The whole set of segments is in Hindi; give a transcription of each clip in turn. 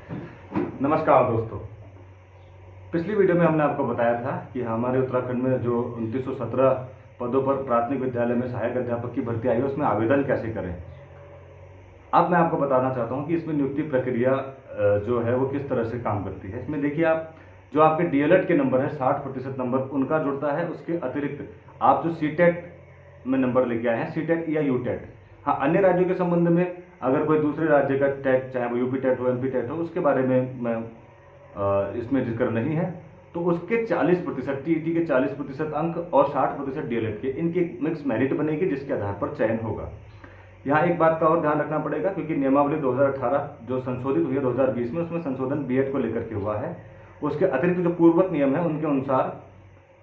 नमस्कार दोस्तों। पिछली वीडियो में हमने आपको बताया था कि हमारे उत्तराखंड में जो 2917 पदों पर प्राथमिक विद्यालय में सहायक अध्यापक की भर्ती आई है उसमें आवेदन कैसे करें। अब मैं आपको बताना चाहता हूं कि इसमें नियुक्ति प्रक्रिया जो है वो किस तरह से काम करती है। इसमें देखिए, आप जो आपके डीएलएड के नंबर है 60% नंबर उनका जुड़ता है। उसके अतिरिक्त आप जो सीटेट में नंबर लेके आए हैं, सीटेट या यूटेट, हाँ, अन्य राज्यों के संबंध में अगर कोई दूसरे राज्य का टेट, चाहे वो यूपी टेट हो, एमपी टेट हो, उसके बारे में मैं इसमें जिक्र नहीं है। तो उसके 40% टीईटी के 40% अंक और 60% डीएलएड के, इनकी मिक्स मेरिट बनेगी जिसके आधार पर चयन होगा। यहाँ एक बात का और ध्यान रखना पड़ेगा, क्योंकि नियमावली 2018 जो संशोधित हुई है 2020 में, उसमें संशोधन बीएड को लेकर के हुआ है। उसके अतिरिक्त जो पूर्ववत नियम है उनके अनुसार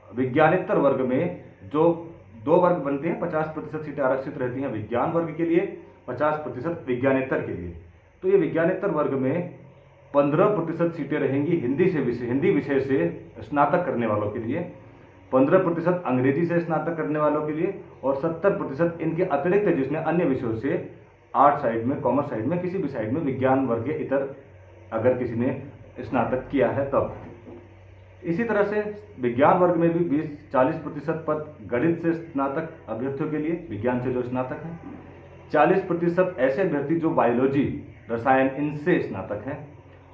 विज्ञानेतर वर्ग में जो 2 वर्ग बनते हैं, 50% सीटें आरक्षित रहती हैं विज्ञान वर्ग के लिए, 50% विज्ञानेतर के लिए। तो ये विज्ञानेतर वर्ग में 15% सीटें रहेंगी हिंदी विषय से स्नातक करने वालों के लिए, 15% अंग्रेजी से स्नातक करने वालों के लिए, और 70% इनके अतिरिक्त जिसने अन्य विषयों से आर्ट साइड में, कॉमर्स साइड में, किसी भी साइड में विज्ञान वर्ग के इतर अगर किसी ने स्नातक किया है तब। इसी तरह से विज्ञान वर्ग में भी 40% पद गणित से स्नातक अभ्यर्थियों के लिए, विज्ञान से जो स्नातक हैं, 40% ऐसे अभ्यर्थी जो बायोलॉजी, रसायन, इनसे स्नातक हैं,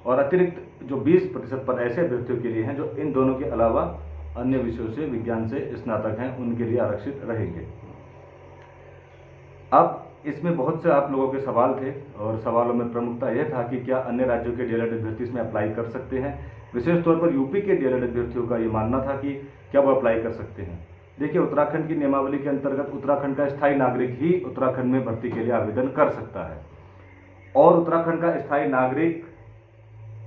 और अतिरिक्त जो 20% पद ऐसे अभ्यर्थियों के लिए हैं जो इन दोनों के अलावा अन्य विषयों से, विज्ञान से स्नातक हैं, उनके लिए आरक्षित रहेंगे। अब इसमें बहुत से आप लोगों के सवाल थे, और सवालों में प्रमुखता यह था कि क्या अन्य राज्यों के डीएलएड अभ्यर्थी इसमें अप्लाई कर सकते हैं। विशेष तौर पर यूपी के डीएलएड अभ्यर्थियों का ये मानना था कि क्या वो अप्लाई कर सकते हैं। देखिए, उत्तराखंड की नियमावली के अंतर्गत उत्तराखंड का स्थायी नागरिक ही उत्तराखंड में भर्ती के लिए आवेदन कर सकता है। और उत्तराखंड का स्थायी नागरिक,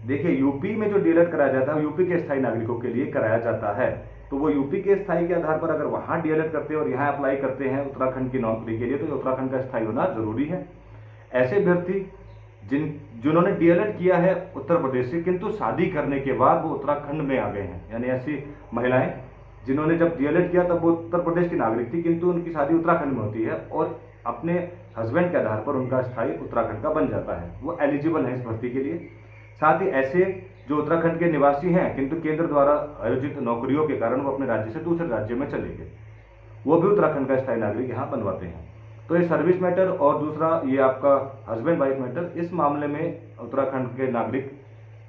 देखिए, यूपी में जो डीएलएड कराया जाता है यूपी के स्थायी नागरिकों के लिए कराया जाता है। तो वो यूपी के स्थायी के आधार पर अगर वहां डीएलएड करते हैं और यहाँ अप्लाई करते हैं उत्तराखंड की नौकरी के लिए, तो उत्तराखंड का स्थायी होना जरूरी है। ऐसे अभ्यर्थी जिन्होंने डीएलएड किया है उत्तर प्रदेश से, किंतु शादी करने के बाद वो उत्तराखंड में आ गए हैं, यानी ऐसी महिलाएं जिन्होंने जब डीएलएड किया तब वो उत्तर प्रदेश की नागरिक थी, किंतु उनकी शादी उत्तराखंड में होती है और अपने हस्बैंड के आधार पर उनका स्थायी उत्तराखंड का बन जाता है, वो एलिजिबल है इस भर्ती के लिए। साथ ही ऐसे जो उत्तराखंड के निवासी हैं किंतु केंद्र द्वारा आयोजित नौकरियों के कारण वो अपने राज्य से दूसरे राज्य में चले गए, वो भी उत्तराखंड का स्थायी नागरिक यहाँ बनवाते हैं। तो ये सर्विस मैटर और दूसरा ये आपका हस्बैंड वाइफ मैटर, इस मामले में उत्तराखंड के नागरिक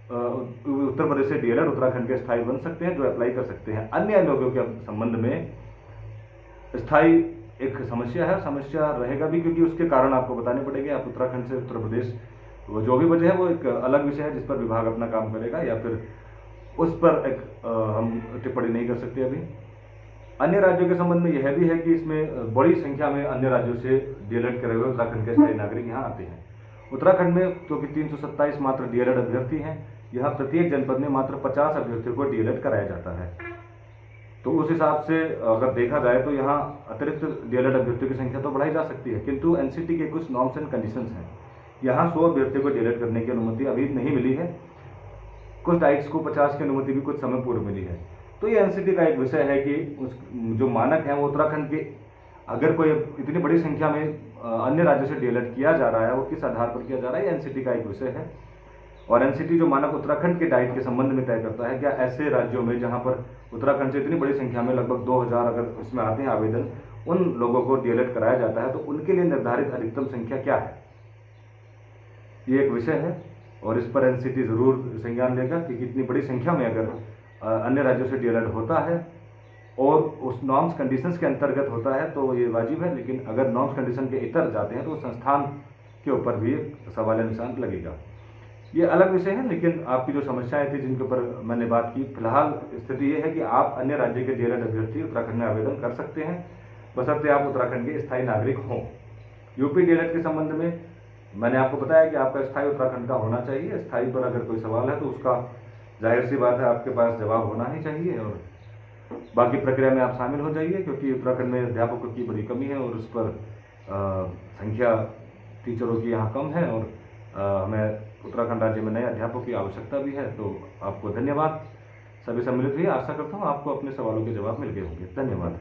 उत्तर प्रदेश से डीएलएड उत्तराखंड के स्थायी बन सकते हैं, जो अप्लाई कर सकते हैं। अन्य लोगों के संबंध में स्थायी एक समस्या है, समस्या रहेगा भी, क्योंकि उसके कारण आपको बताने पड़ेंगे। आप उत्तराखंड से उत्तर प्रदेश, वो जो भी वजह है वो एक अलग विषय है जिस पर विभाग अपना काम करेगा, या फिर उस पर एक हम टिप्पणी नहीं कर सकते अभी। अन्य राज्यों के संबंध में यह भी है कि इसमें बड़ी संख्या में अन्य राज्यों से डीएलएड करे हुए उत्तराखंड के स्थायी नागरिक यहाँ आते हैं। उत्तराखंड में क्योंकि 327 मात्र डीएलएड अभ्यर्थी हैं, यहाँ प्रत्येक जनपद में मात्र 50 अभ्यर्थियों को डीएलएड कराया जाता है। तो उस हिसाब से अगर देखा जाए तो यहाँ अतिरिक्त डीएलएड अभ्यर्थियों की संख्या तो बढ़ाई जा सकती है, किंतु एनसीटी के कुछ नॉर्म्स एंड कंडीशंस हैं। यहाँ 100 अभ्यर्थियों को डीएलएड करने की अनुमति अभी नहीं मिली है, कुछ डाइट्स को 50 की अनुमति भी कुछ समय पूर्व मिली है। तो ये एनसीटी का एक विषय है कि उस जो मानक है वो उत्तराखंड के, अगर कोई इतनी बड़ी संख्या में अन्य राज्यों से डीएलएड किया जा रहा है, वो किस आधार पर किया जा रहा है, एनसीटी का एक विषय है। और एनसीटी जो मानक उत्तराखंड के डाइट के संबंध में तय करता है, क्या ऐसे राज्यों में जहाँ पर उत्तराखंड से इतनी बड़ी संख्या में लगभग 2000 अगर इसमें आते हैं आवेदन, उन लोगों को डीएलएड कराया जाता है, तो उनके लिए निर्धारित अधिकतम संख्या क्या है, ये एक विषय है। और इस पर एनसीटी जरूर संज्ञान लेगा कि कितनी बड़ी संख्या में अगर अन्य राज्यों से डीएलएड होता है और उस नॉर्म्स कंडीशंस के अंतर्गत होता है तो ये वाजिब है, लेकिन अगर नॉर्म्स कंडीशन के इतर जाते हैं तो संस्थान के ऊपर भी सवालिया निशान लगेगा। ये अलग विषय है, लेकिन आपकी जो समस्याएं थी जिनके ऊपर मैंने बात की, फिलहाल स्थिति ये है कि आप अन्य राज्य के डीएलएड अभ्यर्थी उत्तराखंड में आवेदन कर सकते हैं, बशर्ते आप उत्तराखंड के स्थायी नागरिक हों। यूपी डीएलएड के संबंध में मैंने आपको बताया कि आपका स्थायी उत्तराखंड का होना चाहिए। स्थायी पर अगर कोई सवाल है तो उसका जाहिर सी बात है आपके पास जवाब होना ही चाहिए, और बाकी प्रक्रिया में आप शामिल हो जाइए, क्योंकि उत्तराखंड में अध्यापकों की बड़ी कमी है और उस पर संख्या टीचरों की यहाँ कम है, और हमें उत्तराखंड राज्य में नए अध्यापकों की आवश्यकता भी है। तो आपको धन्यवाद। सभी सम्मिलित हुई, आशा करता हूँ आपको अपने सवालों के जवाब मिल गए होंगे। धन्यवाद।